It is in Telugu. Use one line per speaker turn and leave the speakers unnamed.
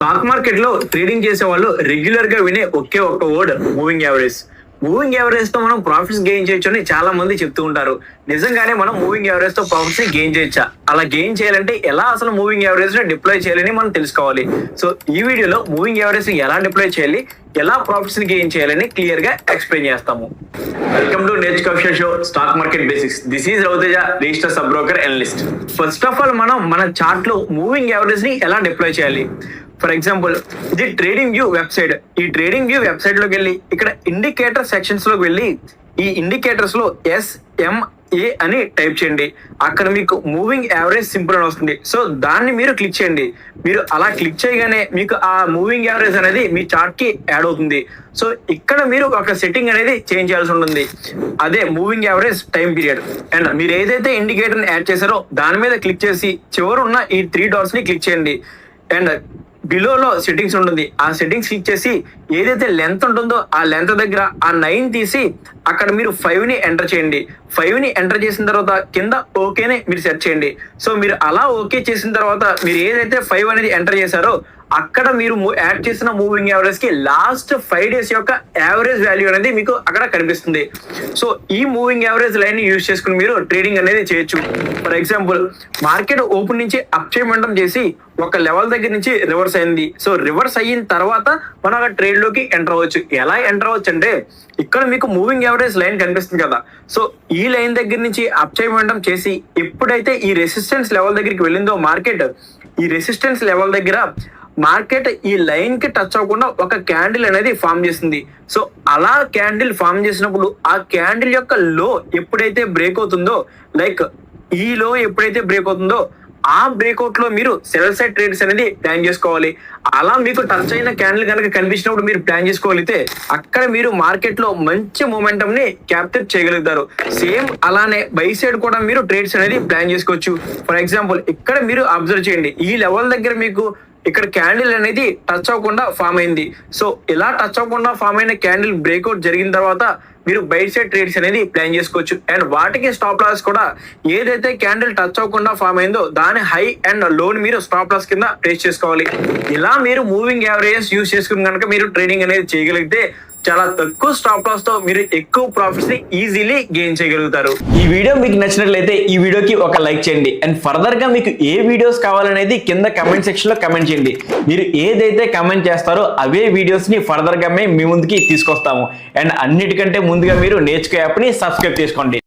స్టాక్ మార్కెట్ లో ట్రేడింగ్ చేసే వాళ్ళు రెగ్యులర్ గా వినే ఒకే ఒక్క word moving average. Moving average తో మనం ప్రాఫిట్స్ గెయిన్ చేయొచ్చు అని చాలా మంది చెప్తూ ఉంటారు. నిజంగానే మనం మూవింగ్ యావరేజ్ తో ప్రాఫిట్స్ ని గెయిన్ చేయొచ్చా? అలా గెయిన్ చేయాలంటే ఎలా అసలు మూవింగ్ యావరేజ్ ని డిప్లాయ్ చేయాలని మనం తెలుసుకోవాలి. సో ఈ వీడియోలో మూవింగ్ యావరేజ్ ని ఎలా డిప్లాయ్ చేయాలి, ఎలా ప్రాఫిట్స్ ని గెయిన్ చేయాలని క్లియర్ గా ఎక్స్ప్లెయిన్ చేస్తాము. Welcome to Nerchuko official show stock market basics. This is Raviteja, register sub broker analyst. First of all మనం మన చార్ట్ లో మూవింగ్ యావరేజ్ ని ఎలా డిప్లాయ్ చేయాలి. ఫర్ ఎగ్జాంపుల్ ఇది ట్రేడింగ్ వ్యూ వెబ్సైట్. ఈ ట్రేడింగ్ వ్యూ వెబ్సైట్ లోకి వెళ్ళి ఇక్కడ ఇండికేటర్ సెక్షన్స్ లోకి వెళ్ళి ఈ ఇండికేటర్స్ లో SMA అని టైప్ చేయండి. అక్కడ మీకు మూవింగ్ యావరేజ్ సింపుల్ అని వస్తుంది. సో దాన్ని మీరు క్లిక్ చేయండి. మీరు అలా క్లిక్ చేయగానే మీకు ఆ మూవింగ్ యావరేజ్ అనేది మీ చార్ట్ కి యాడ్ అవుతుంది. సో ఇక్కడ మీరు ఒక సెట్టింగ్ అనేది చేంజ్ చేయాల్సి ఉంటుంది. అదే moving average time period. And మీరు ఏదైతే ఇండికేటర్ ని యాడ్ చేశారో దాని మీద క్లిక్ చేసి చివరున్న ఈ 3 డాట్స్ ని క్లిక్ చేయండి. అండ్ బిలోలో సెట్టింగ్స్ ఉంటుంది. ఆ సెట్టింగ్స్ క్లిక్ చేసి ఏదైతే లెంత్ ఉంటుందో ఆ లెంత్ దగ్గర ఆ 9 తీసి అక్కడ మీరు 5 ని ఎంటర్ చేయండి. 5 ని ఎంటర్ చేసిన తర్వాత కింద ఓకేని మీరు సెట్ చేయండి. సో మీరు అలా ఓకే చేసిన తర్వాత మీరు ఏదైతే 5 అనేది ఎంటర్ చేశారో అక్కడ మీరు యాడ్ చేసిన మూవింగ్ యావరేజ్ కి లాస్ట్ 5 డేస్ యొక్క యావరేజ్ వాల్యూ అనేది మీకు అక్కడ కనిపిస్తుంది. సో ఈ మూవింగ్ యావరేజ్ లైన్ ని యూజ్ చేసుకుని మీరు ట్రేడింగ్ అనేది చేయొచ్చు. ఫర్ ఎగ్జాంపుల్ మార్కెట్ ఓపెన్ నుంచి అప్ చేయమండం చేసి ఒక లెవెల్ దగ్గర నుంచి రివర్స్ అయింది. సో రివర్స్ అయిన తర్వాత మనం అక్కడ ట్రేడ్ లోకి ఎంటర్ అవ్వచ్చు. ఎలా ఎంటర్ అవ్వచ్చు అంటే ఇక్కడ మీకు మూవింగ్ యావరేజ్ లైన్ కనిపిస్తుంది కదా. సో ఈ లైన్ దగ్గర నుంచి అప్ చేయమండం చేసి ఎప్పుడైతే ఈ రెసిస్టెన్స్ లెవెల్ దగ్గరికి వెళ్ళిందో మార్కెట్, ఈ రెసిస్టెన్స్ లెవెల్ దగ్గర మార్కెట్ ఈ లైన్ కి టచ్ అవ్వకుండా ఒక క్యాండిల్ అనేది ఫామ్ చేసింది. సో అలా క్యాండిల్ ఫామ్ చేసినప్పుడు ఆ క్యాండిల్ యొక్క లో ఎప్పుడైతే బ్రేక్ అవుతుందో, లైక్ ఈ లో ఎప్పుడైతే బ్రేక్ అవుతుందో ఆ బ్రేక్అవుట్ లో మీరు సెల్ సైడ్ ట్రేడ్స్ అనేది ప్లాన్ చేసుకోవాలి. అలా మీకు టచ్ అయిన క్యాండిల్ కనుక కనిపించినప్పుడు మీరు ప్లాన్ చేసుకోగలిగితే అక్కడ మీరు మార్కెట్ లో మంచి మూమెంటం ని క్యాప్చర్ చేయగలుగుతారు. సేమ్ అలానే బై సైడ్ కూడా మీరు ట్రేడ్స్ అనేది ప్లాన్ చేసుకోవచ్చు. ఫర్ ఎగ్జాంపుల్ ఇక్కడ మీరు అబ్జర్వ్ చేయండి, ఈ లెవెల్ దగ్గర మీకు ఇక్కడ క్యాండిల్ అనేది టచ్ అవ్వకుండా ఫామ్ అయింది. సో ఇలా టచ్ అవ్వకుండా ఫామ్ అయిన క్యాండిల్ బ్రేక్అవుట్ జరిగిన తర్వాత మీరు బై సైడ్ ట్రేడ్స్ అనేది ప్లాన్ చేసుకోవచ్చు. అండ్ వాటికి స్టాప్ లాస్ కూడా ఏదైతే క్యాండిల్ టచ్ అవ్వకుండా ఫామ్ అయిందో దాని హై అండ్ లోన్ మీరు స్టాప్ లాస్ కింద ట్రేస్ చేసుకోవాలి. ఇలా మీరు మూవింగ్ యావరేజెస్ యూజ్ చేసుకుని కనుక మీరు ట్రేడింగ్ అనేది చేయగలిగితే చాలా తక్కువ స్టాప్ లాస్ తో మీరు ఎక్కువ ప్రాఫిట్స్ ని ఈజీలీ గెయిన్ చేయగలుగుతారు. ఈ వీడియో మీకు నచ్చినట్లయితే ఈ వీడియోకి ఒక లైక్ చేయండి. అండ్ ఫర్దర్ గా మీకు ఏ వీడియోస్ కావాలనేది కింద కమెంట్ సెక్షన్ లో కమెంట్ చేయండి. మీరు ఏదైతే కమెంట్ చేస్తారో అవే వీడియోస్ ని ఫర్దర్ గా మేము మీ ముందుకి తీసుకొస్తాము. అండ్ అన్నిటికంటే ముందుగా మీరు నేర్చుకో యాప్ ని సబ్స్క్రైబ్ చేసుకోండి.